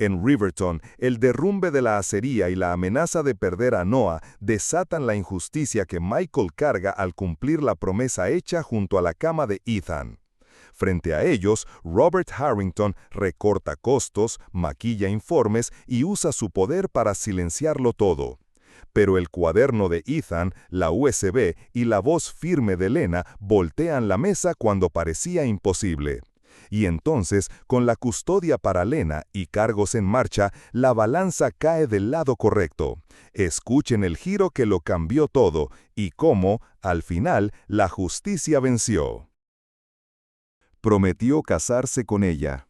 En Riverton, el derrumbe de la acería y la amenaza de perder a Noah desatan la injusticia que Michael carga al cumplir la promesa hecha junto a la cama de Ethan. Frente a ellos, Robert Harrington recorta costos, maquilla informes y usa su poder para silenciarlo todo. Pero el cuaderno de Ethan, la USB y la voz firme de Lena voltean la mesa cuando parecía imposible. Y entonces, con la custodia para Lena y cargos en marcha, la balanza cae del lado correcto. Escuchen el giro que lo cambió todo y cómo, al final, la justicia venció. Prometió casarse con ella.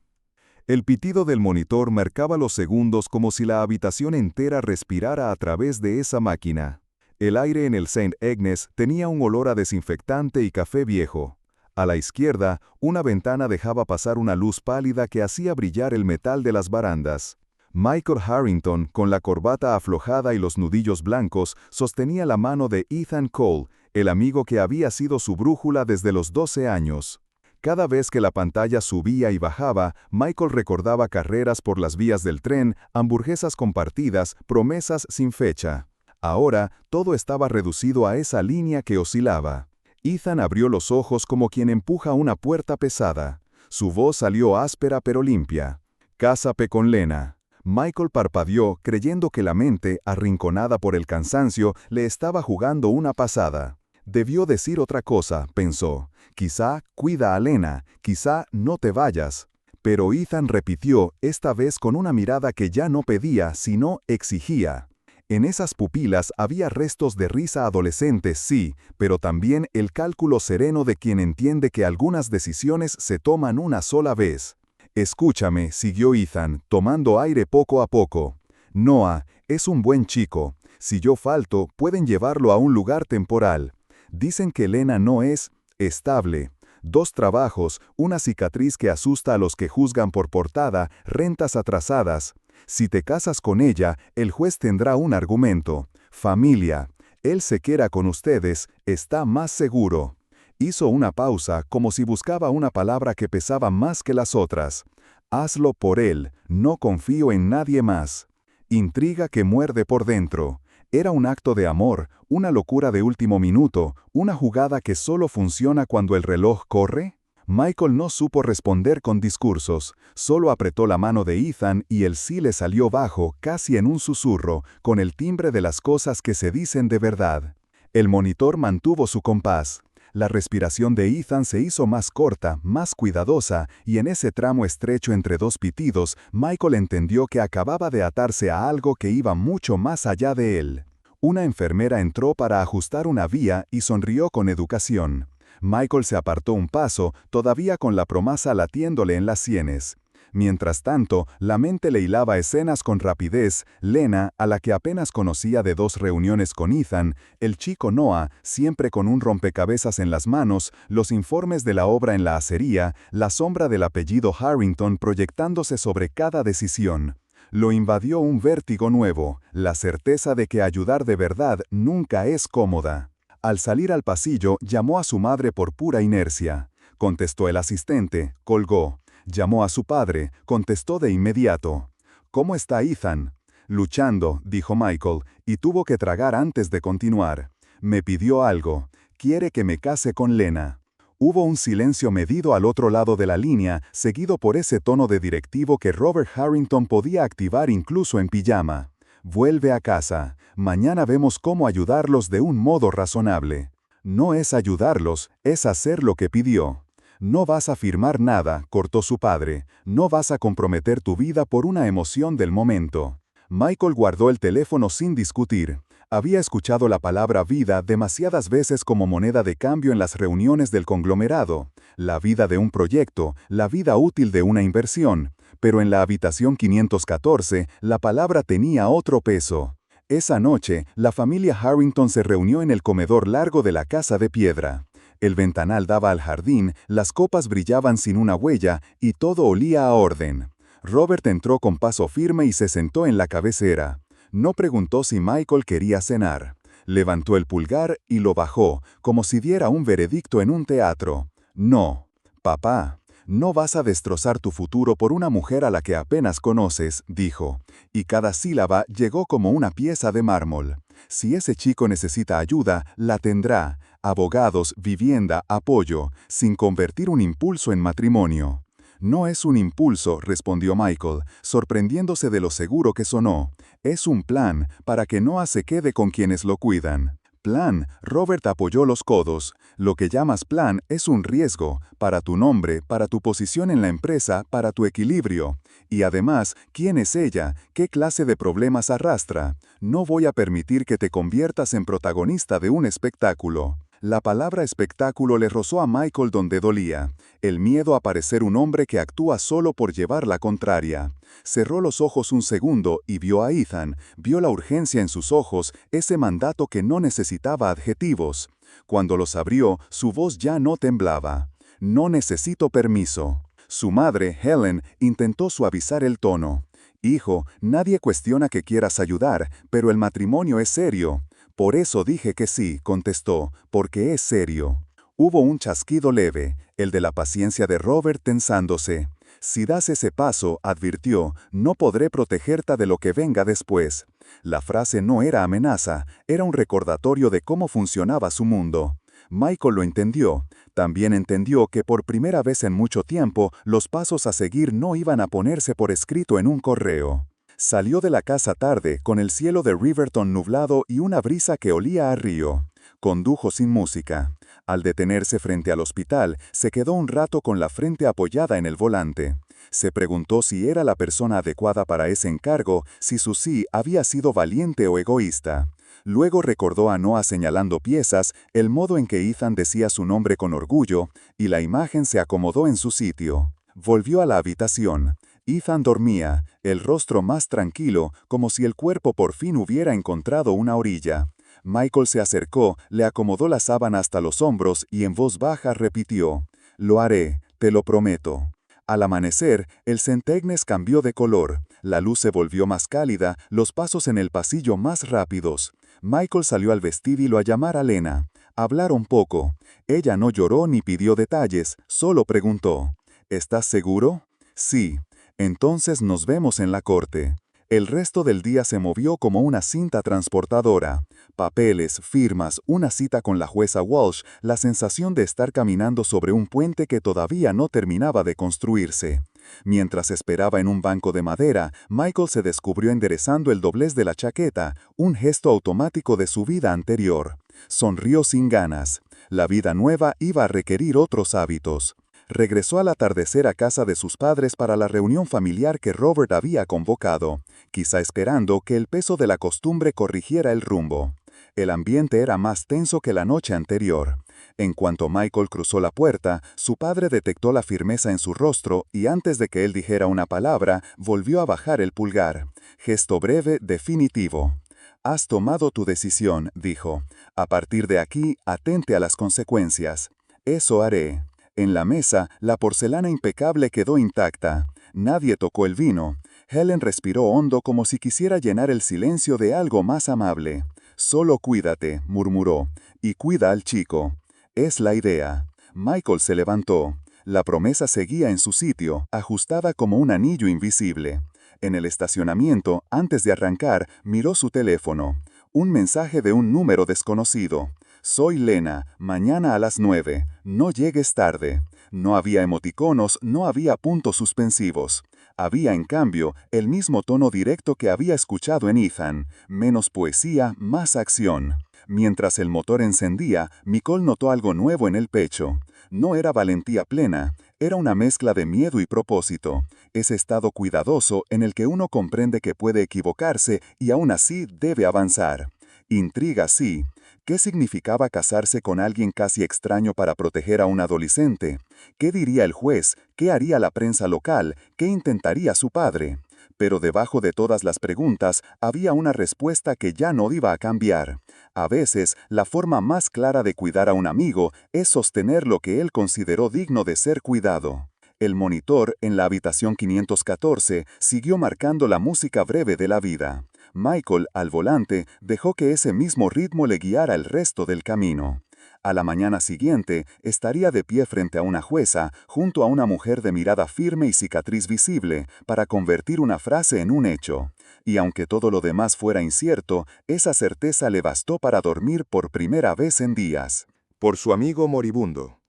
El pitido del monitor marcaba los segundos como si la habitación entera respirara a través de esa máquina. El aire en el St. Agnes tenía un olor a desinfectante y café viejo. A la izquierda, una ventana dejaba pasar una luz pálida que hacía brillar el metal de las barandas. Michael Harrington, con la corbata aflojada y los nudillos blancos, sostenía la mano de Ethan Cole, el amigo que había sido su brújula desde los 12 años. Cada vez que la pantalla subía y bajaba, Michael recordaba carreras por las vías del tren, hamburguesas compartidas, promesas sin fecha. Ahora, todo estaba reducido a esa línea que oscilaba. Ethan abrió los ojos como quien empuja una puerta pesada. Su voz salió áspera pero limpia. «Cásate con Lena». Michael parpadeó, creyendo que la mente, arrinconada por el cansancio, le estaba jugando una pasada. Debió decir otra cosa, pensó. Quizá cuida a Lena, quizá no te vayas. Pero Ethan repitió, esta vez con una mirada que ya no pedía, sino exigía. En esas pupilas había restos de risa adolescente, sí, pero también el cálculo sereno de quien entiende que algunas decisiones se toman una sola vez. «Escúchame», siguió Ethan, tomando aire poco a poco. «Noah es un buen chico. Si yo falto, pueden llevarlo a un lugar temporal. Dicen que Lena no es estable. 2 trabajos, una cicatriz que asusta a los que juzgan por portada, rentas atrasadas. Si te casas con ella, el juez tendrá un argumento. Familia. Él se queda con ustedes, está más seguro». Hizo una pausa, como si buscaba una palabra que pesaba más que las otras. «Hazlo por él, no confío en nadie más». Intriga que muerde por dentro. Era un acto de amor, una locura de último minuto, una jugada que solo funciona cuando el reloj corre. Michael no supo responder con discursos, solo apretó la mano de Ethan y el sí le salió bajo, casi en un susurro, con el timbre de las cosas que se dicen de verdad. El monitor mantuvo su compás. La respiración de Ethan se hizo más corta, más cuidadosa, y en ese tramo estrecho entre 2 pitidos, Michael entendió que acababa de atarse a algo que iba mucho más allá de él. Una enfermera entró para ajustar una vía y sonrió con educación. Michael se apartó un paso, todavía con la promesa latiéndole en las sienes. Mientras tanto, la mente le hilaba escenas con rapidez. Lena, a la que apenas conocía de 2 reuniones con Ethan, el chico Noah, siempre con un rompecabezas en las manos, los informes de la obra en la acería, la sombra del apellido Harrington proyectándose sobre cada decisión. Lo invadió un vértigo nuevo, la certeza de que ayudar de verdad nunca es cómoda. Al salir al pasillo, llamó a su madre por pura inercia. Contestó el asistente, colgó. Llamó a su padre, contestó de inmediato. «¿Cómo está Ethan?» «Luchando», dijo Michael, y tuvo que tragar antes de continuar. «Me pidió algo. Quiere que me case con Lena». Hubo un silencio medido al otro lado de la línea, seguido por ese tono de directivo que Robert Harrington podía activar incluso en pijama. «Vuelve a casa. Mañana vemos cómo ayudarlos de un modo razonable». «No es ayudarlos, es hacer lo que pidió». «No vas a firmar nada», cortó su padre. «No vas a comprometer tu vida por una emoción del momento». Michael guardó el teléfono sin discutir. Había escuchado la palabra vida demasiadas veces como moneda de cambio en las reuniones del conglomerado. La vida de un proyecto, la vida útil de una inversión. Pero en la habitación 514, la palabra tenía otro peso. Esa noche, la familia Harrington se reunió en el comedor largo de la casa de piedra. El ventanal daba al jardín, las copas brillaban sin una huella y todo olía a orden. Robert entró con paso firme y se sentó en la cabecera. No preguntó si Michael quería cenar. Levantó el pulgar y lo bajó, como si diera un veredicto en un teatro. «No, papá». No vas a destrozar tu futuro por una mujer a la que apenas conoces, dijo, y cada sílaba llegó como una pieza de mármol. Si ese chico necesita ayuda, la tendrá, abogados, vivienda, apoyo, sin convertir un impulso en matrimonio. No es un impulso, respondió Michael, sorprendiéndose de lo seguro que sonó. Es un plan, para que Noah se quede con quienes lo cuidan. Plan, Robert apoyó los codos. Lo que llamas plan es un riesgo, para tu nombre, para tu posición en la empresa, para tu equilibrio. Y además, ¿quién es ella? ¿Qué clase de problemas arrastra? No voy a permitir que te conviertas en protagonista de un espectáculo. La palabra espectáculo le rozó a Michael donde dolía. El miedo a parecer un hombre que actúa solo por llevar la contraria. Cerró los ojos un segundo y vio a Ethan, vio la urgencia en sus ojos, ese mandato que no necesitaba adjetivos. Cuando los abrió, su voz ya no temblaba. No necesito permiso. Su madre, Helen, intentó suavizar el tono. Hijo, nadie cuestiona que quieras ayudar, pero el matrimonio es serio. Por eso dije que sí, contestó, porque es serio. Hubo un chasquido leve, el de la paciencia de Robert tensándose. Si das ese paso, advirtió, no podré protegerte de lo que venga después. La frase no era amenaza, era un recordatorio de cómo funcionaba su mundo. Michael lo entendió. También entendió que por primera vez en mucho tiempo, los pasos a seguir no iban a ponerse por escrito en un correo. Salió de la casa tarde, con el cielo de Riverton nublado y una brisa que olía a río. Condujo sin música. Al detenerse frente al hospital, se quedó un rato con la frente apoyada en el volante. Se preguntó si era la persona adecuada para ese encargo, si su sí había sido valiente o egoísta. Luego recordó a Noah señalando piezas, el modo en que Ethan decía su nombre con orgullo, y la imagen se acomodó en su sitio. Volvió a la habitación. Ethan dormía, el rostro más tranquilo, como si el cuerpo por fin hubiera encontrado una orilla. Michael se acercó, le acomodó la sábana hasta los hombros y en voz baja repitió, «Lo haré, te lo prometo». Al amanecer, el Centegnes cambió de color, la luz se volvió más cálida, los pasos en el pasillo más rápidos. Michael salió al vestíbulo a llamar a Lena. Hablaron poco. Ella no lloró ni pidió detalles, solo preguntó, «¿Estás seguro?» «Sí». «Entonces nos vemos en la corte». El resto del día se movió como una cinta transportadora. Papeles, firmas, una cita con la jueza Walsh, la sensación de estar caminando sobre un puente que todavía no terminaba de construirse. Mientras esperaba en un banco de madera, Michael se descubrió enderezando el doblez de la chaqueta, un gesto automático de su vida anterior. Sonrió sin ganas. La vida nueva iba a requerir otros hábitos. Regresó al atardecer a casa de sus padres para la reunión familiar que Robert había convocado, quizá esperando que el peso de la costumbre corrigiera el rumbo. El ambiente era más tenso que la noche anterior. En cuanto Michael cruzó la puerta, su padre detectó la firmeza en su rostro y antes de que él dijera una palabra, volvió a bajar el pulgar. Gesto breve, definitivo. «Has tomado tu decisión», dijo. «A partir de aquí, atente a las consecuencias». «Eso haré». En la mesa, la porcelana impecable quedó intacta. Nadie tocó el vino. Helen respiró hondo como si quisiera llenar el silencio de algo más amable. «Solo cuídate», murmuró, «y cuida al chico». «Es la idea». Michael se levantó. La promesa seguía en su sitio, ajustada como un anillo invisible. En el estacionamiento, antes de arrancar, miró su teléfono. Un mensaje de un número desconocido. «Soy Lena, mañana a las 9, no llegues tarde». No había emoticonos, no había puntos suspensivos. Había, en cambio, el mismo tono directo que había escuchado en Ethan, menos poesía, más acción. Mientras el motor encendía, Michael notó algo nuevo en el pecho. No era valentía plena, era una mezcla de miedo y propósito. Ese estado cuidadoso en el que uno comprende que puede equivocarse y aún así debe avanzar. Intriga sí. ¿Qué significaba casarse con alguien casi extraño para proteger a un adolescente? ¿Qué diría el juez? ¿Qué haría la prensa local? ¿Qué intentaría su padre? Pero debajo de todas las preguntas había una respuesta que ya no iba a cambiar. A veces, la forma más clara de cuidar a un amigo es sostener lo que él consideró digno de ser cuidado. El monitor, en la habitación 514, siguió marcando la música breve de la vida. Michael, al volante, dejó que ese mismo ritmo le guiara el resto del camino. A la mañana siguiente, estaría de pie frente a una jueza, junto a una mujer de mirada firme y cicatriz visible, para convertir una frase en un hecho. Y aunque todo lo demás fuera incierto, esa certeza le bastó para dormir por primera vez en días. Por su amigo moribundo.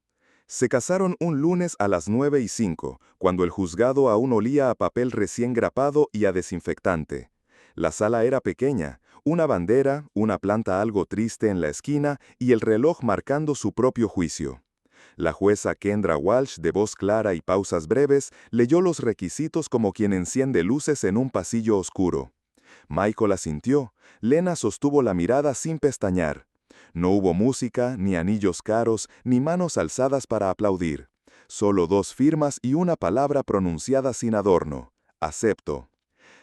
Se casaron un lunes a las 9:05, cuando el juzgado aún olía a papel recién grapado y a desinfectante. La sala era pequeña, una bandera, una planta algo triste en la esquina y el reloj marcando su propio juicio. La jueza Kendra Walsh, de voz clara y pausas breves, leyó los requisitos como quien enciende luces en un pasillo oscuro. Michael asintió. Lena sostuvo la mirada sin pestañear. No hubo música, ni anillos caros, ni manos alzadas para aplaudir. Solo 2 firmas y una palabra pronunciada sin adorno. Acepto.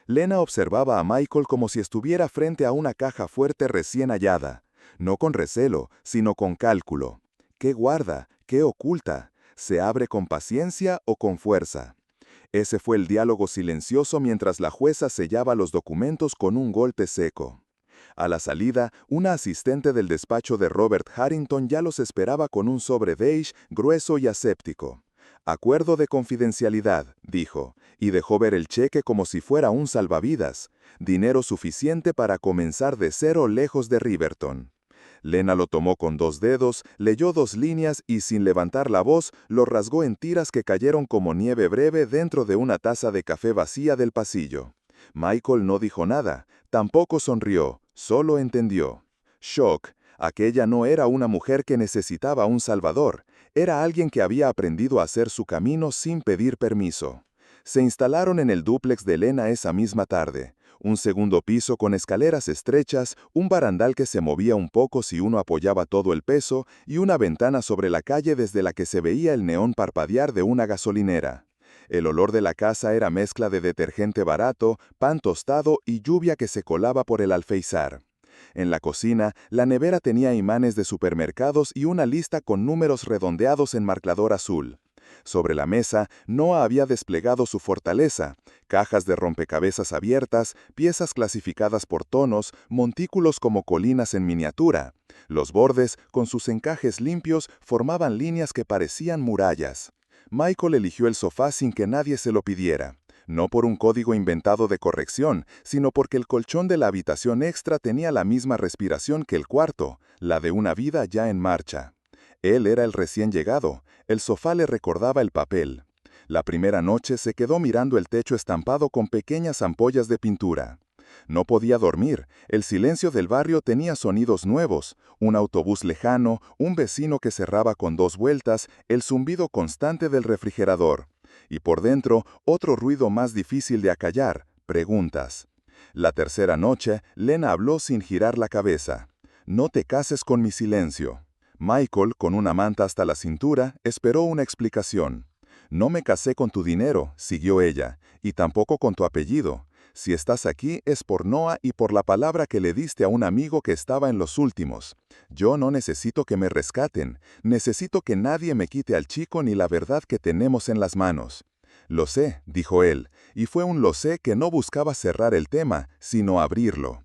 Lena observaba a Michael como si estuviera frente a una caja fuerte recién hallada. No con recelo, sino con cálculo. ¿Qué guarda? ¿Qué oculta? ¿Se abre con paciencia o con fuerza? Ese fue el diálogo silencioso mientras la jueza sellaba los documentos con un golpe seco. A la salida, una asistente del despacho de Robert Harrington ya los esperaba con un sobre beige, grueso y aséptico. Acuerdo de confidencialidad, dijo, y dejó ver el cheque como si fuera un salvavidas. Dinero suficiente para comenzar de cero lejos de Riverton. Lena lo tomó con 2 dedos, leyó 2 líneas y sin levantar la voz, lo rasgó en tiras que cayeron como nieve breve dentro de una taza de café vacía del pasillo. Michael no dijo nada, tampoco sonrió, solo entendió. Shock. Aquella no era una mujer que necesitaba un salvador, era alguien que había aprendido a hacer su camino sin pedir permiso. Se instalaron en el dúplex de Lena esa misma tarde. Un segundo piso con escaleras estrechas, un barandal que se movía un poco si uno apoyaba todo el peso y una ventana sobre la calle desde la que se veía el neón parpadear de una gasolinera. El olor de la casa era mezcla de detergente barato, pan tostado y lluvia que se colaba por el alféizar. En la cocina, la nevera tenía imanes de supermercados y una lista con números redondeados en marcador azul. Sobre la mesa, Noah había desplegado su fortaleza, cajas de rompecabezas abiertas, piezas clasificadas por tonos, montículos como colinas en miniatura. Los bordes, con sus encajes limpios, formaban líneas que parecían murallas. Michael eligió el sofá sin que nadie se lo pidiera. No por un código inventado de corrección, sino porque el colchón de la habitación extra tenía la misma respiración que el cuarto, la de una vida ya en marcha. Él era el recién llegado, el sofá le recordaba el papel. La primera noche se quedó mirando el techo estampado con pequeñas ampollas de pintura. No podía dormir, el silencio del barrio tenía sonidos nuevos, un autobús lejano, un vecino que cerraba con 2 vueltas, el zumbido constante del refrigerador. Y por dentro, otro ruido más difícil de acallar, preguntas. La tercera noche, Lena habló sin girar la cabeza. No te cases con mi silencio. Michael, con una manta hasta la cintura, esperó una explicación. No me casé con tu dinero, siguió ella, y tampoco con tu apellido. Si estás aquí es por Noah y por la palabra que le diste a un amigo que estaba en los últimos. Yo no necesito que me rescaten, necesito que nadie me quite al chico ni la verdad que tenemos en las manos. Lo sé, dijo él, y fue un lo sé que no buscaba cerrar el tema, sino abrirlo.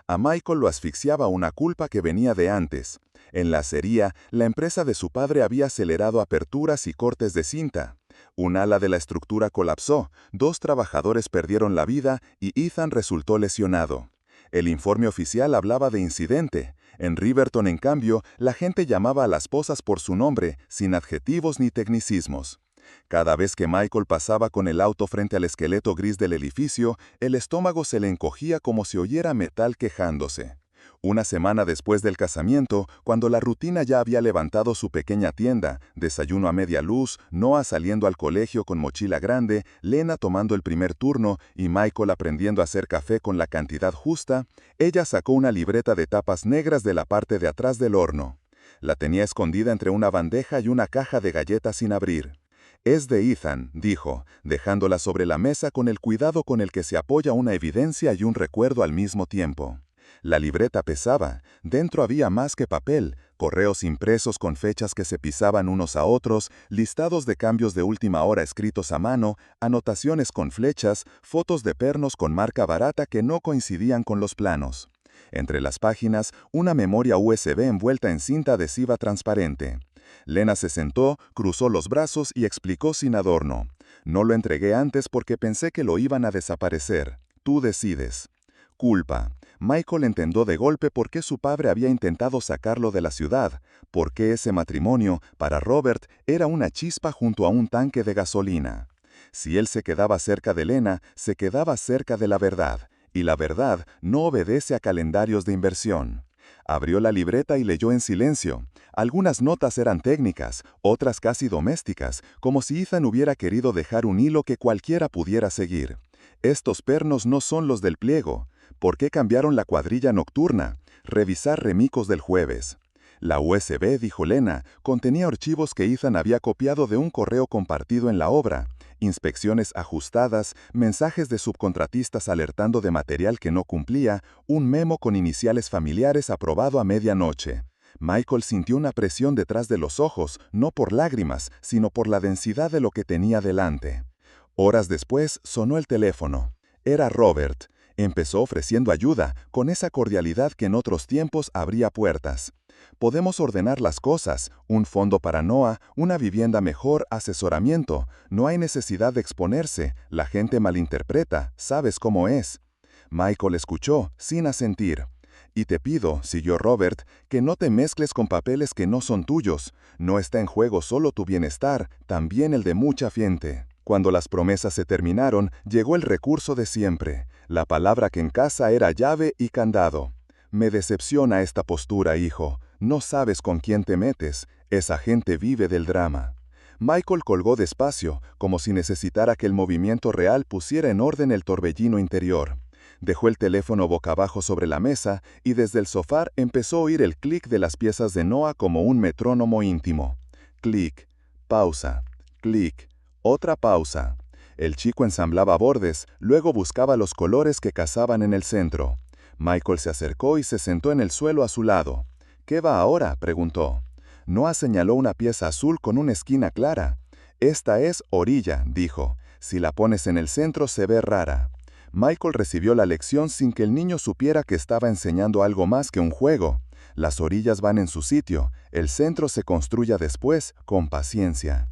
A Michael lo asfixiaba una culpa que venía de antes. En la acería, la empresa de su padre había acelerado aperturas y cortes de cinta. Un ala de la estructura colapsó, 2 trabajadores perdieron la vida y Ethan resultó lesionado. El informe oficial hablaba de incidente. En Riverton, en cambio, la gente llamaba a las pozas por su nombre, sin adjetivos ni tecnicismos. Cada vez que Michael pasaba con el auto frente al esqueleto gris del edificio, el estómago se le encogía como si oyera metal quejándose. Una semana después del casamiento, cuando la rutina ya había levantado su pequeña tienda, desayuno a media luz, Noah saliendo al colegio con mochila grande, Lena tomando el primer turno y Michael aprendiendo a hacer café con la cantidad justa, ella sacó una libreta de tapas negras de la parte de atrás del horno. La tenía escondida entre una bandeja y una caja de galletas sin abrir. Es de Ethan, dijo, dejándola sobre la mesa con el cuidado con el que se apoya una evidencia y un recuerdo al mismo tiempo. La libreta pesaba, dentro había más que papel, correos impresos con fechas que se pisaban unos a otros, listados de cambios de última hora escritos a mano, anotaciones con flechas, fotos de pernos con marca barata que no coincidían con los planos. Entre las páginas, una memoria USB envuelta en cinta adhesiva transparente. Lena se sentó, cruzó los brazos y explicó sin adorno. No lo entregué antes porque pensé que lo iban a desaparecer. Tú decides. Culpa. Michael entendió de golpe por qué su padre había intentado sacarlo de la ciudad, por qué ese matrimonio, para Robert, era una chispa junto a un tanque de gasolina. Si él se quedaba cerca de Lena, se quedaba cerca de la verdad, y la verdad no obedece a calendarios de inversión. Abrió la libreta y leyó en silencio. Algunas notas eran técnicas, otras casi domésticas, como si Ethan hubiera querido dejar un hilo que cualquiera pudiera seguir. Estos pernos no son los del pliego. ¿Por qué cambiaron la cuadrilla nocturna? Revisar remicos del jueves. La USB, dijo Lena, contenía archivos que Ethan había copiado de un correo compartido en la obra. Inspecciones ajustadas, mensajes de subcontratistas alertando de material que no cumplía, un memo con iniciales familiares aprobado a medianoche. Michael sintió una presión detrás de los ojos, no por lágrimas, sino por la densidad de lo que tenía delante. Horas después sonó el teléfono. Era Robert. Empezó ofreciendo ayuda, con esa cordialidad que en otros tiempos abría puertas. Podemos ordenar las cosas, un fondo para Noah, una vivienda mejor, asesoramiento. No hay necesidad de exponerse, la gente malinterpreta, sabes cómo es. Michael escuchó, sin asentir. Y te pido, siguió Robert, que no te mezcles con papeles que no son tuyos. No está en juego solo tu bienestar, también el de mucha gente. Cuando las promesas se terminaron, llegó el recurso de siempre. La palabra que en casa era llave y candado. Me decepciona esta postura, hijo. No sabes con quién te metes. Esa gente vive del drama. Michael colgó despacio, como si necesitara que el movimiento real pusiera en orden el torbellino interior. Dejó el teléfono boca abajo sobre la mesa y desde el sofá empezó a oír el clic de las piezas de Noah como un metrónomo íntimo. Clic, pausa, clic, otra pausa. El chico ensamblaba bordes, luego buscaba los colores que cazaban en el centro. Michael se acercó y se sentó en el suelo a su lado. ¿Qué va ahora?, preguntó. Noah señaló una pieza azul con una esquina clara. Esta es orilla, dijo. Si la pones en el centro se ve rara. Michael recibió la lección sin que el niño supiera que estaba enseñando algo más que un juego. Las orillas van en su sitio, el centro se construye después, con paciencia.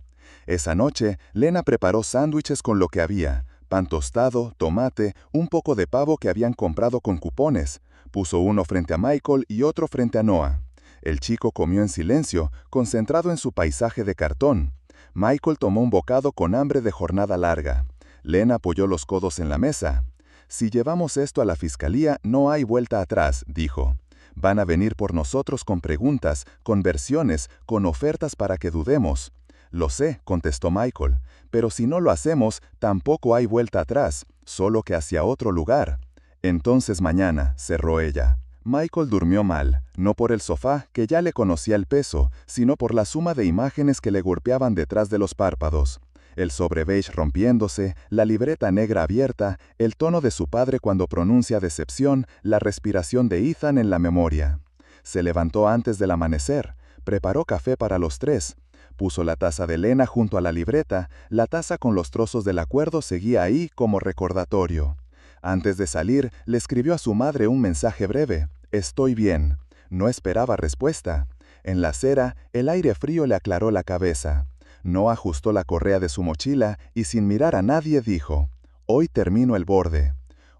Esa noche, Lena preparó sándwiches con lo que había, pan tostado, tomate, un poco de pavo que habían comprado con cupones. Puso uno frente a Michael y otro frente a Noah. El chico comió en silencio, concentrado en su paisaje de cartón. Michael tomó un bocado con hambre de jornada larga. Lena apoyó los codos en la mesa. Si llevamos esto a la fiscalía, no hay vuelta atrás, dijo. Van a venir por nosotros con preguntas, con versiones, con ofertas para que dudemos. Lo sé, contestó Michael, pero si no lo hacemos, tampoco hay vuelta atrás, solo que hacia otro lugar. Entonces mañana, cerró ella. Michael durmió mal, no por el sofá, que ya le conocía el peso, sino por la suma de imágenes que le golpeaban detrás de los párpados. El sobre beige rompiéndose, la libreta negra abierta, el tono de su padre cuando pronuncia decepción, la respiración de Ethan en la memoria. Se levantó antes del amanecer, preparó café para los tres. Puso la taza de Lena junto a la libreta, la taza con los trozos del acuerdo seguía ahí como recordatorio. Antes de salir, le escribió a su madre un mensaje breve. Estoy bien. No esperaba respuesta. En la acera, el aire frío le aclaró la cabeza. No ajustó la correa de su mochila y sin mirar a nadie dijo, «Hoy termino el borde».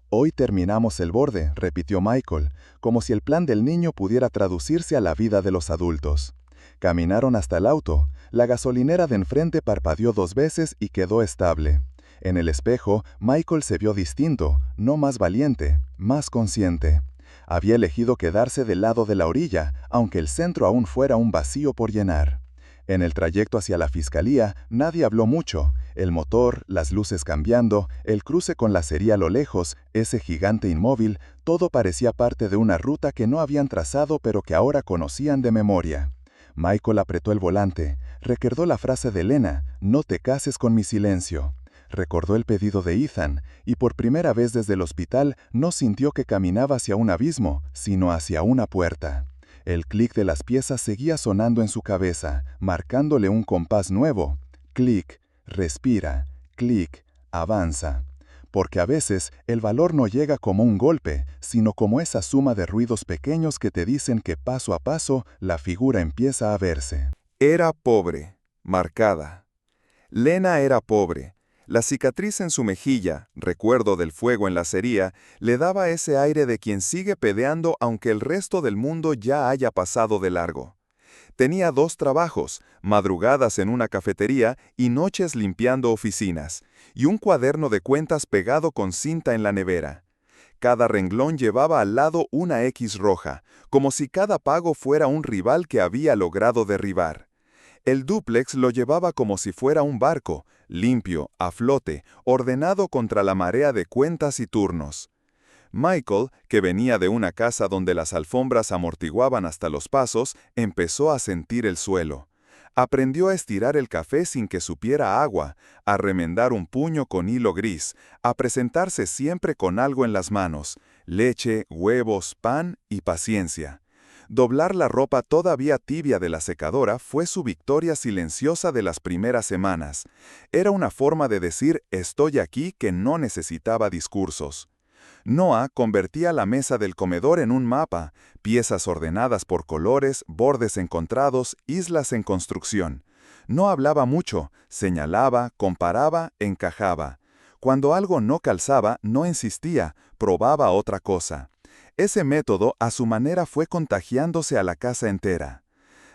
«Hoy terminamos el borde», repitió Michael, como si el plan del niño pudiera traducirse a la vida de los adultos. Caminaron hasta el auto. La gasolinera de enfrente parpadeó 2 veces y quedó estable. En el espejo, Michael se vio distinto, no más valiente, más consciente. Había elegido quedarse del lado de la orilla, aunque el centro aún fuera un vacío por llenar. En el trayecto hacia la fiscalía, nadie habló mucho. El motor, las luces cambiando, el cruce con la acería a lo lejos, ese gigante inmóvil, todo parecía parte de una ruta que no habían trazado pero que ahora conocían de memoria. Michael apretó el volante, recordó la frase de Lena, «No te cases con mi silencio». Recordó el pedido de Ethan, y por primera vez desde el hospital no sintió que caminaba hacia un abismo, sino hacia una puerta. El clic de las piezas seguía sonando en su cabeza, marcándole un compás nuevo. Clic, respira, clic, avanza. porque a veces el valor no llega como un golpe, sino como esa suma de ruidos pequeños que te dicen que paso a paso la figura empieza a verse. Era pobre, marcada. Lena era pobre. La cicatriz en su mejilla, recuerdo del fuego en la acería, le daba ese aire de quien sigue pedeando aunque el resto del mundo ya haya pasado de largo. Tenía 2 trabajos, madrugadas en una cafetería y noches limpiando oficinas, y un cuaderno de cuentas pegado con cinta en la nevera. Cada renglón llevaba al lado una X roja, como si cada pago fuera un rival que había logrado derribar. El dúplex lo llevaba como si fuera un barco, limpio, a flote, ordenado contra la marea de cuentas y turnos. Michael, que venía de una casa donde las alfombras amortiguaban hasta los pasos, empezó a sentir el suelo. Aprendió a estirar el café sin que supiera agua, a remendar un puño con hilo gris, a presentarse siempre con algo en las manos, leche, huevos, pan y paciencia. Doblar la ropa todavía tibia de la secadora fue su victoria silenciosa de las primeras semanas. Era una forma de decir «estoy aquí» que no necesitaba discursos. Noah convertía la mesa del comedor en un mapa, piezas ordenadas por colores, bordes encontrados, islas en construcción. No hablaba mucho, señalaba, comparaba, encajaba. Cuando algo no calzaba, no insistía, probaba otra cosa. Ese método, a su manera, fue contagiándose a la casa entera.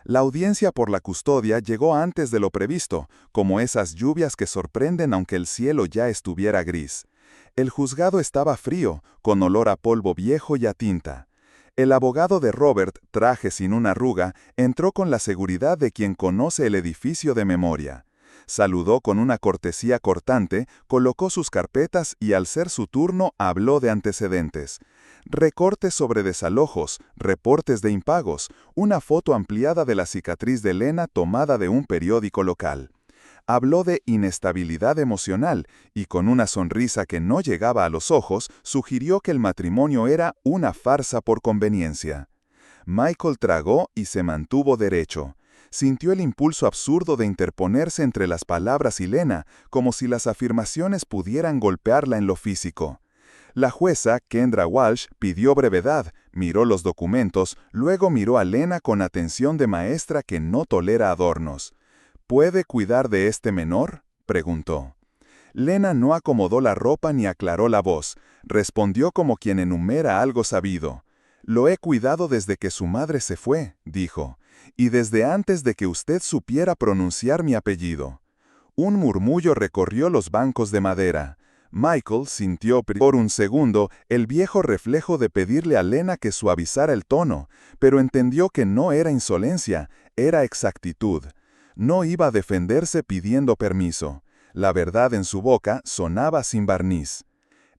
La audiencia por la custodia llegó antes de lo previsto, como esas lluvias que sorprenden aunque el cielo ya estuviera gris. El juzgado estaba frío, con olor a polvo viejo y a tinta. El abogado de Robert, traje sin una arruga, entró con la seguridad de quien conoce el edificio de memoria. Saludó con una cortesía cortante, colocó sus carpetas y al ser su turno habló de antecedentes. Recortes sobre desalojos, reportes de impagos, una foto ampliada de la cicatriz de Lena tomada de un periódico local. Habló de inestabilidad emocional y con una sonrisa que no llegaba a los ojos, sugirió que el matrimonio era una farsa por conveniencia. Michael tragó y se mantuvo derecho. Sintió el impulso absurdo de interponerse entre las palabras y Lena, como si las afirmaciones pudieran golpearla en lo físico. La jueza, Kendra Walsh, pidió brevedad, miró los documentos, luego miró a Lena con atención de maestra que no tolera adornos. ¿Puede cuidar de este menor?, preguntó. Lena no acomodó la ropa ni aclaró la voz. Respondió como quien enumera algo sabido. «Lo he cuidado desde que su madre se fue», dijo, «y desde antes de que usted supiera pronunciar mi apellido». Un murmullo recorrió los bancos de madera. Michael sintió por un segundo el viejo reflejo de pedirle a Lena que suavizara el tono, pero entendió que no era insolencia, era exactitud. No iba a defenderse pidiendo permiso. La verdad en su boca sonaba sin barniz.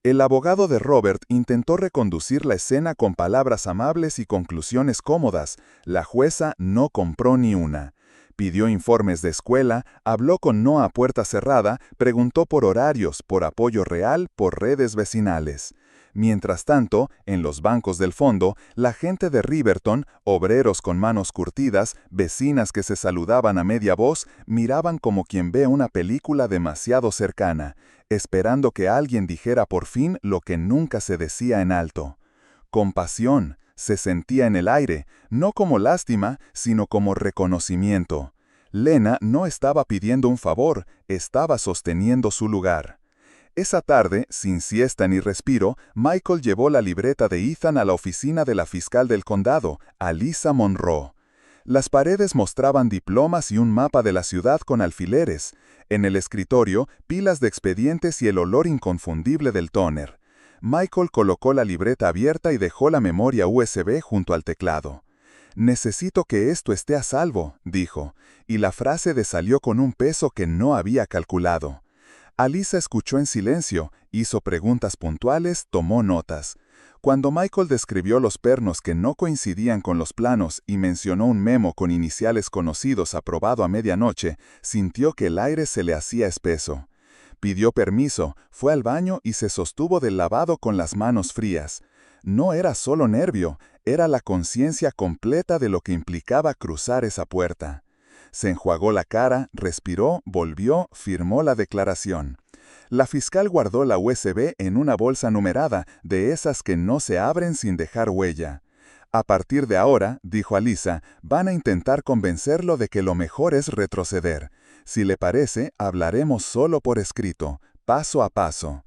El abogado de Robert intentó reconducir la escena con palabras amables y conclusiones cómodas. La jueza no compró ni una. Pidió informes de escuela, habló con Noah a puerta cerrada, preguntó por horarios, por apoyo real, por redes vecinales. Mientras tanto, en los bancos del fondo, la gente de Riverton, obreros con manos curtidas, vecinas que se saludaban a media voz, miraban como quien ve una película demasiado cercana, esperando que alguien dijera por fin lo que nunca se decía en alto. Compasión se sentía en el aire, no como lástima, sino como reconocimiento. Lena no estaba pidiendo un favor, estaba sosteniendo su lugar. Esa tarde, sin siesta ni respiro, Michael llevó la libreta de Ethan a la oficina de la fiscal del condado, Alyssa Monroe. Las paredes mostraban diplomas y un mapa de la ciudad con alfileres. En el escritorio, pilas de expedientes y el olor inconfundible del tóner. Michael colocó la libreta abierta y dejó la memoria USB junto al teclado. «Necesito que esto esté a salvo», dijo, y la frase desalió con un peso que no había calculado. Alyssa escuchó en silencio, hizo preguntas puntuales, tomó notas. Cuando Michael describió los pernos que no coincidían con los planos y mencionó un memo con iniciales conocidos aprobado a medianoche, sintió que el aire se le hacía espeso. Pidió permiso, fue al baño y se sostuvo del lavado con las manos frías. No era solo nervio, era la conciencia completa de lo que implicaba cruzar esa puerta. Se enjuagó la cara, respiró, volvió, firmó la declaración. La fiscal guardó la USB en una bolsa numerada, de esas que no se abren sin dejar huella. A partir de ahora, dijo a Lisa, van a intentar convencerlo de que lo mejor es retroceder. Si le parece, hablaremos solo por escrito, paso a paso.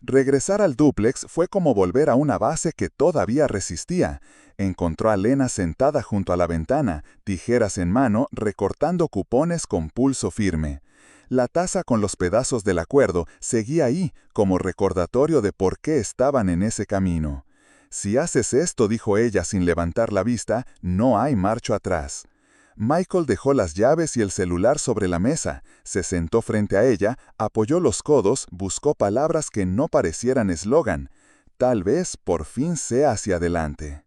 Regresar al dúplex fue como volver a una base que todavía resistía. Encontró a Lena sentada junto a la ventana, tijeras en mano, recortando cupones con pulso firme. La taza con los pedazos del acuerdo seguía ahí, como recordatorio de por qué estaban en ese camino. Si haces esto, dijo ella sin levantar la vista, no hay marcha atrás. Michael dejó las llaves y el celular sobre la mesa, se sentó frente a ella, apoyó los codos, buscó palabras que no parecieran eslogan. Tal vez por fin sea hacia adelante.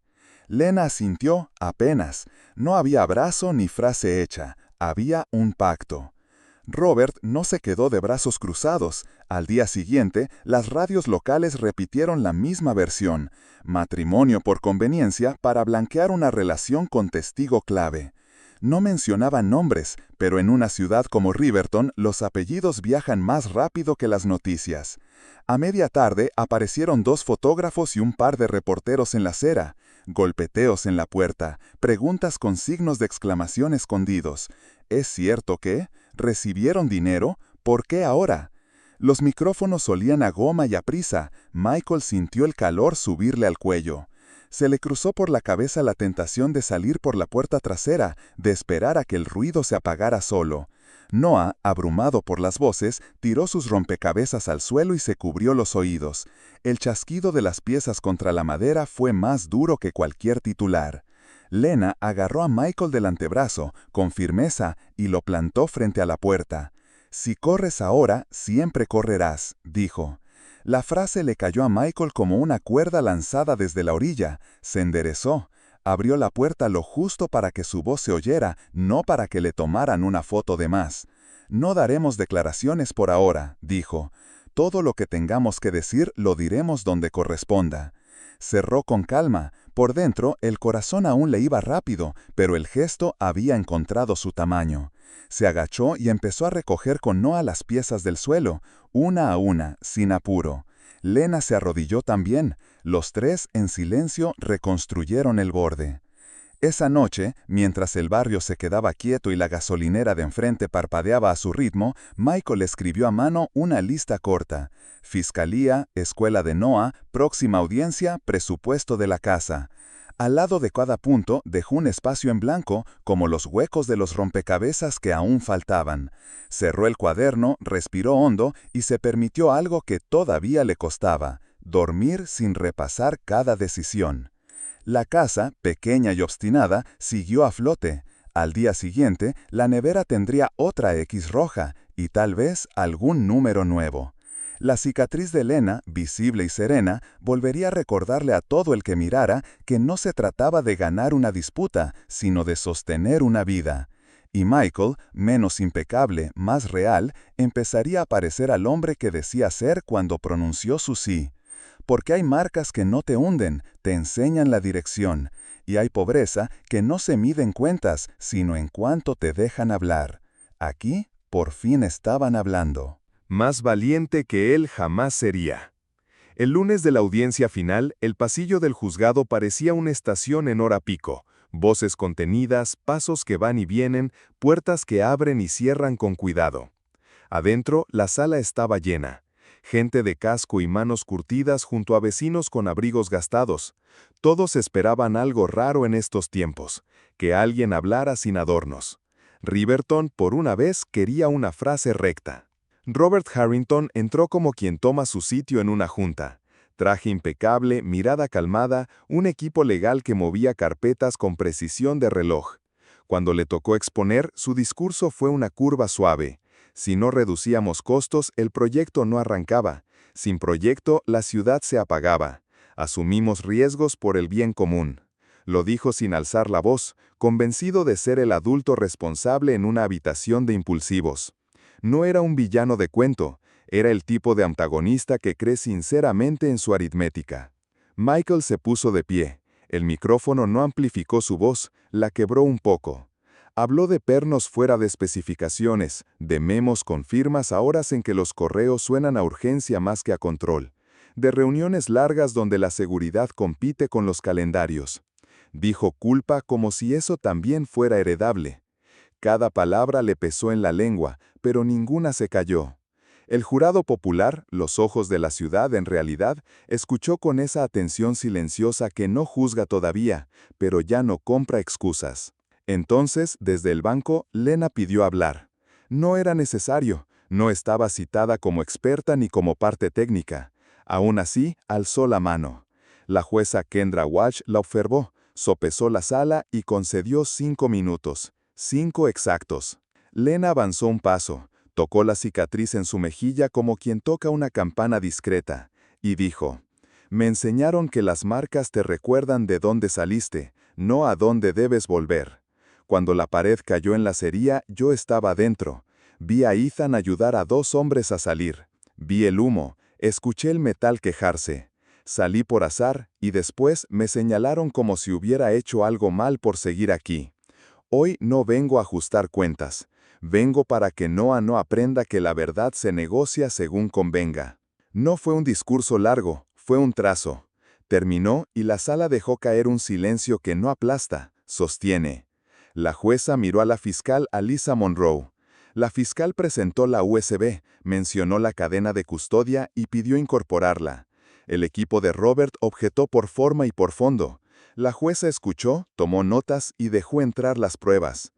Lena asintió apenas. No había abrazo ni frase hecha, había un pacto. Robert no se quedó de brazos cruzados. Al día siguiente, las radios locales repitieron la misma versión: matrimonio por conveniencia para blanquear una relación con testigo clave. No mencionaban nombres, pero en una ciudad como Riverton, los apellidos viajan más rápido que las noticias. A media tarde aparecieron 2 fotógrafos y un par de reporteros en la acera. Golpeteos en la puerta, preguntas con signos de exclamación escondidos. ¿Es cierto que? ¿Recibieron dinero? ¿Por qué ahora? Los micrófonos olían a goma y a prisa. Michael sintió el calor subirle al cuello. Se le cruzó por la cabeza la tentación de salir por la puerta trasera, de esperar a que el ruido se apagara solo. Noah, abrumado por las voces, tiró sus rompecabezas al suelo y se cubrió los oídos. El chasquido de las piezas contra la madera fue más duro que cualquier titular. Lena agarró a Michael del antebrazo, con firmeza, y lo plantó frente a la puerta. «Si corres ahora, siempre correrás», dijo. La frase le cayó a Michael como una cuerda lanzada desde la orilla. Se enderezó. Abrió la puerta lo justo para que su voz se oyera, no para que le tomaran una foto de más. «No daremos declaraciones por ahora», dijo. «Todo lo que tengamos que decir lo diremos donde corresponda». Cerró con calma. Por dentro, el corazón aún le iba rápido, pero el gesto había encontrado su tamaño. Se agachó y empezó a recoger con Noah las piezas del suelo, una a una, sin apuro. Lena se arrodilló también. Los 3, en silencio, reconstruyeron el borde. Esa noche, mientras el barrio se quedaba quieto y la gasolinera de enfrente parpadeaba a su ritmo, Michael escribió a mano una lista corta: Fiscalía, escuela de Noah, próxima audiencia, presupuesto de la casa. Al lado de cada punto dejó un espacio en blanco, como los huecos de los rompecabezas que aún faltaban. Cerró el cuaderno, respiró hondo y se permitió algo que todavía le costaba: dormir sin repasar cada decisión. La casa, pequeña y obstinada, siguió a flote. Al día siguiente, la nevera tendría otra X roja y tal vez algún número nuevo. La cicatriz de Lena, visible y serena, volvería a recordarle a todo el que mirara que no se trataba de ganar una disputa, sino de sostener una vida. Y Michael, menos impecable, más real, empezaría a parecer al hombre que decía ser cuando pronunció su sí. Porque hay marcas que no te hunden, te enseñan la dirección. Y hay pobreza que no se mide en cuentas, sino en cuánto te dejan hablar. Aquí, por fin estaban hablando. Más valiente que él jamás sería. El lunes de la audiencia final, el pasillo del juzgado parecía una estación en hora pico. Voces contenidas, pasos que van y vienen, puertas que abren y cierran con cuidado. Adentro, la sala estaba llena. Gente de casco y manos curtidas junto a vecinos con abrigos gastados. Todos esperaban algo raro en estos tiempos, que alguien hablara sin adornos. Riverton, por una vez, quería una frase recta. Robert Harrington entró como quien toma su sitio en una junta. Traje impecable, mirada calmada, un equipo legal que movía carpetas con precisión de reloj. Cuando le tocó exponer, su discurso fue una curva suave. Si no reducíamos costos, el proyecto no arrancaba. Sin proyecto, la ciudad se apagaba. Asumimos riesgos por el bien común. Lo dijo sin alzar la voz, convencido de ser el adulto responsable en una habitación de impulsivos. No era un villano de cuento, era el tipo de antagonista que cree sinceramente en su aritmética. Michael se puso de pie. El micrófono no amplificó su voz, la quebró un poco. Habló de pernos fuera de especificaciones, de memos con firmas a horas en que los correos suenan a urgencia más que a control, de reuniones largas donde la seguridad compite con los calendarios. Dijo culpa como si eso también fuera heredable. Cada palabra le pesó en la lengua, pero ninguna se cayó. El jurado popular, los ojos de la ciudad en realidad, escuchó con esa atención silenciosa que no juzga todavía, pero ya no compra excusas. Entonces, desde el banco, Lena pidió hablar. No era necesario, no estaba citada como experta ni como parte técnica. Aún así, alzó la mano. La jueza Kendra Walsh la observó, sopesó la sala y concedió 5 minutos. 5 exactos. Lena avanzó un paso, tocó la cicatriz en su mejilla como quien toca una campana discreta, y dijo: «Me enseñaron que las marcas te recuerdan de dónde saliste, no a dónde debes volver». Cuando la pared cayó en la acería, yo estaba adentro. Vi a Ethan ayudar a 2 hombres a salir. Vi el humo, escuché el metal quejarse. Salí por azar, y después me señalaron como si hubiera hecho algo mal por seguir aquí. Hoy no vengo a ajustar cuentas. Vengo para que Noah no aprenda que la verdad se negocia según convenga. No fue un discurso largo, fue un trazo. Terminó y la sala dejó caer un silencio que no aplasta, sostiene. La jueza miró a la fiscal Alyssa Monroe. La fiscal presentó la USB, mencionó la cadena de custodia y pidió incorporarla. El equipo de Robert objetó por forma y por fondo. La jueza escuchó, tomó notas y dejó entrar las pruebas.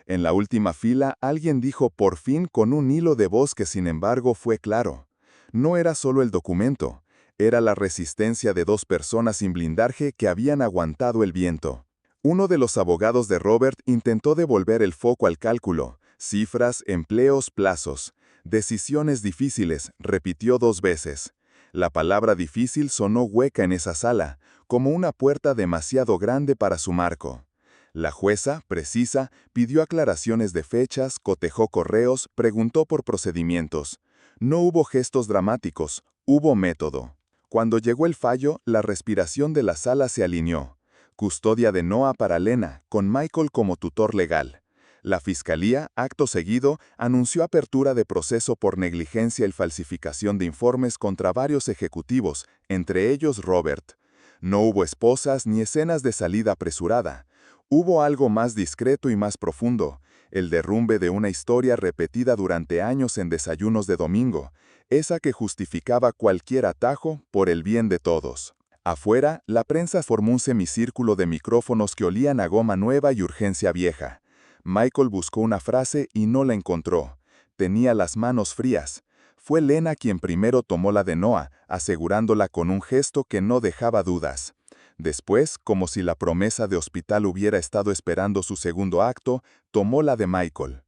En la última fila, alguien dijo por fin con un hilo de voz que sin embargo fue claro. No era solo el documento, era la resistencia de 2 personas sin blindaje que habían aguantado el viento. Uno de los abogados de Robert intentó devolver el foco al cálculo, cifras, empleos, plazos. Decisiones difíciles, repitió 2 veces. La palabra difícil sonó hueca en esa sala, como una puerta demasiado grande para su marco. La jueza, precisa, pidió aclaraciones de fechas, cotejó correos, preguntó por procedimientos. No hubo gestos dramáticos, hubo método. Cuando llegó el fallo, la respiración de la sala se alineó. Custodia de Noah para Lena, con Michael como tutor legal. La fiscalía, acto seguido, anunció apertura de proceso por negligencia y falsificación de informes contra varios ejecutivos, entre ellos Robert. No hubo esposas ni escenas de salida apresurada. Hubo algo más discreto y más profundo, el derrumbe de una historia repetida durante años en desayunos de domingo, esa que justificaba cualquier atajo por el bien de todos. Afuera, la prensa formó un semicírculo de micrófonos que olían a goma nueva y urgencia vieja. Michael buscó una frase y no la encontró. Tenía las manos frías. Fue Lena quien primero tomó la de Noah, asegurándola con un gesto que no dejaba dudas. Después, como si la promesa de hospital hubiera estado esperando su segundo acto, tomó la de Michael.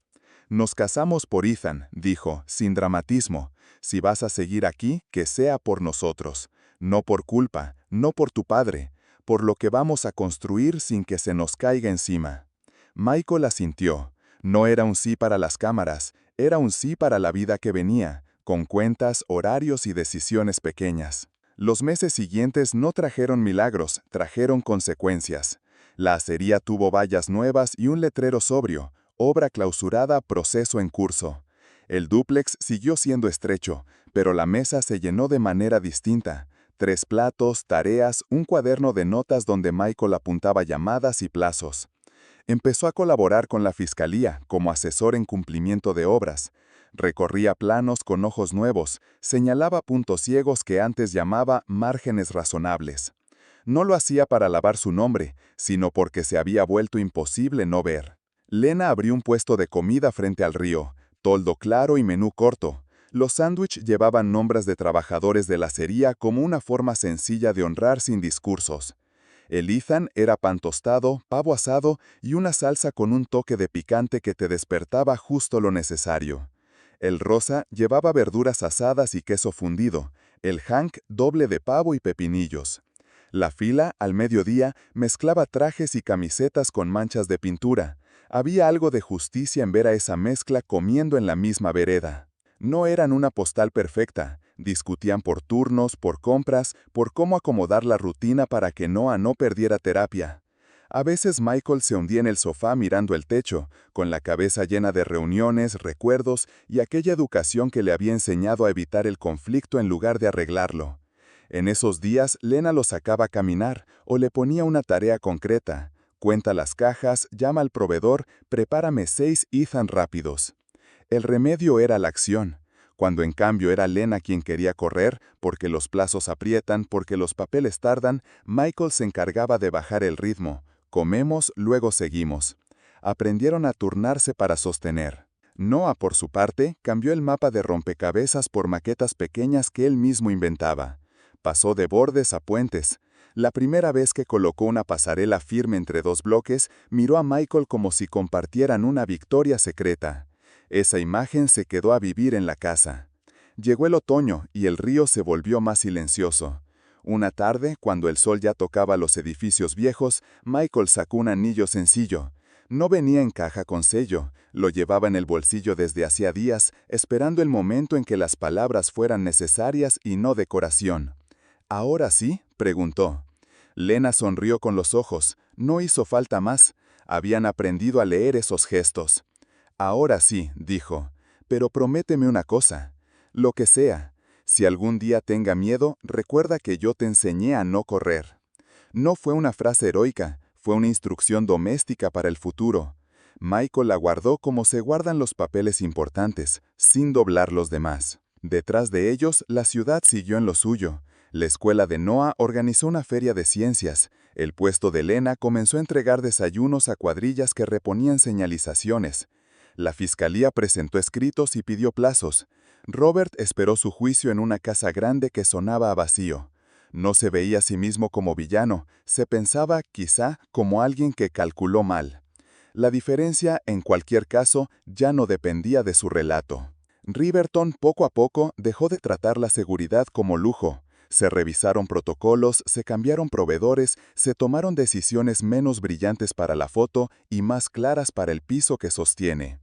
«Nos casamos por Ethan», dijo, sin dramatismo. «Si vas a seguir aquí, que sea por nosotros. No por culpa, no por tu padre, por lo que vamos a construir sin que se nos caiga encima». Michael asintió. No era un sí para las cámaras, era un sí para la vida que venía, con cuentas, horarios y decisiones pequeñas. Los meses siguientes no trajeron milagros, trajeron consecuencias. La acería tuvo vallas nuevas y un letrero sobrio, obra clausurada, proceso en curso. El dúplex siguió siendo estrecho, pero la mesa se llenó de manera distinta. 3 platos, tareas, un cuaderno de notas donde Michael apuntaba llamadas y plazos. Empezó a colaborar con la fiscalía como asesor en cumplimiento de obras. Recorría planos con ojos nuevos, señalaba puntos ciegos que antes llamaba márgenes razonables. No lo hacía para lavar su nombre, sino porque se había vuelto imposible no ver. Lena abrió un puesto de comida frente al río, toldo claro y menú corto. Los sándwiches llevaban nombres de trabajadores de la acería como una forma sencilla de honrar sin discursos. El Ethan era pan tostado, pavo asado y una salsa con un toque de picante que te despertaba justo lo necesario. El rosa llevaba verduras asadas y queso fundido, el Hank doble de pavo y pepinillos. La fila, al mediodía, mezclaba trajes y camisetas con manchas de pintura. Había algo de justicia en ver a esa mezcla comiendo en la misma vereda. No eran una postal perfecta. Discutían por turnos, por compras, por cómo acomodar la rutina para que Noah no perdiera terapia. A veces Michael se hundía en el sofá mirando el techo, con la cabeza llena de reuniones, recuerdos y aquella educación que le había enseñado a evitar el conflicto en lugar de arreglarlo. En esos días, Lena lo sacaba a caminar o le ponía una tarea concreta. Cuenta las cajas, llama al proveedor, prepárame 6 Ethan rápidos. El remedio era la acción. Cuando en cambio era Lena quien quería correr, porque los plazos aprietan, porque los papeles tardan, Michael se encargaba de bajar el ritmo. Comemos, luego seguimos. Aprendieron a turnarse para sostener. Noah, por su parte, cambió el mapa de rompecabezas por maquetas pequeñas que él mismo inventaba. Pasó de bordes a puentes. La primera vez que colocó una pasarela firme entre 2 bloques, miró a Michael como si compartieran una victoria secreta. Esa imagen se quedó a vivir en la casa. Llegó el otoño y el río se volvió más silencioso. Una tarde, cuando el sol ya tocaba los edificios viejos, Michael sacó un anillo sencillo. No venía en caja con sello, lo llevaba en el bolsillo desde hacía días, esperando el momento en que las palabras fueran necesarias y no decoración. ¿Ahora sí?, preguntó. Lena sonrió con los ojos. No hizo falta más. Habían aprendido a leer esos gestos. Ahora sí, dijo, pero prométeme una cosa. Lo que sea. Si algún día tenga miedo, recuerda que yo te enseñé a no correr. No fue una frase heroica, fue una instrucción doméstica para el futuro. Michael la guardó como se guardan los papeles importantes, sin doblar los demás. Detrás de ellos, la ciudad siguió en lo suyo. La escuela de Noah organizó una feria de ciencias. El puesto de Lena comenzó a entregar desayunos a cuadrillas que reponían señalizaciones. La fiscalía presentó escritos y pidió plazos. Robert esperó su juicio en una casa grande que sonaba a vacío. No se veía a sí mismo como villano, se pensaba, quizá, como alguien que calculó mal. La diferencia, en cualquier caso, ya no dependía de su relato. Riverton, poco a poco, dejó de tratar la seguridad como lujo. Se revisaron protocolos, se cambiaron proveedores, se tomaron decisiones menos brillantes para la foto y más claras para el piso que sostiene.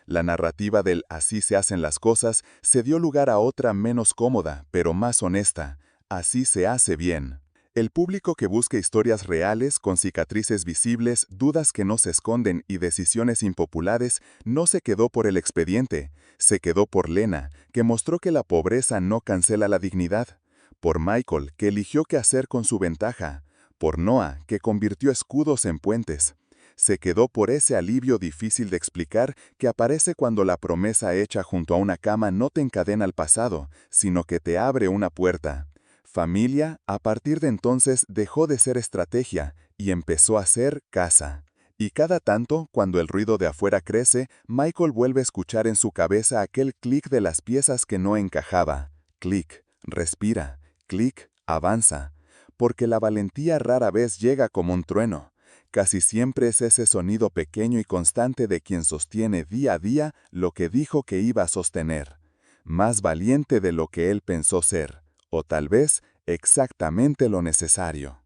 La narrativa del así se hacen las cosas se dio lugar a otra menos cómoda, pero más honesta. Así se hace bien. El público que busca historias reales, con cicatrices visibles, dudas que no se esconden y decisiones impopulares, no se quedó por el expediente, se quedó por Lena, que mostró que la pobreza no cancela la dignidad. Por Michael, que eligió qué hacer con su ventaja. Por Noah, que convirtió escudos en puentes. Se quedó por ese alivio difícil de explicar que aparece cuando la promesa hecha junto a una cama no te encadena al pasado, sino que te abre una puerta. Familia, a partir de entonces, dejó de ser estrategia y empezó a ser casa. Y cada tanto, cuando el ruido de afuera crece, Michael vuelve a escuchar en su cabeza aquel clic de las piezas que no encajaba. Clic, respira, clic, avanza. Porque la valentía rara vez llega como un trueno. Casi siempre es ese sonido pequeño y constante de quien sostiene día a día lo que dijo que iba a sostener. Más valiente de lo que él pensó ser, o tal vez exactamente lo necesario.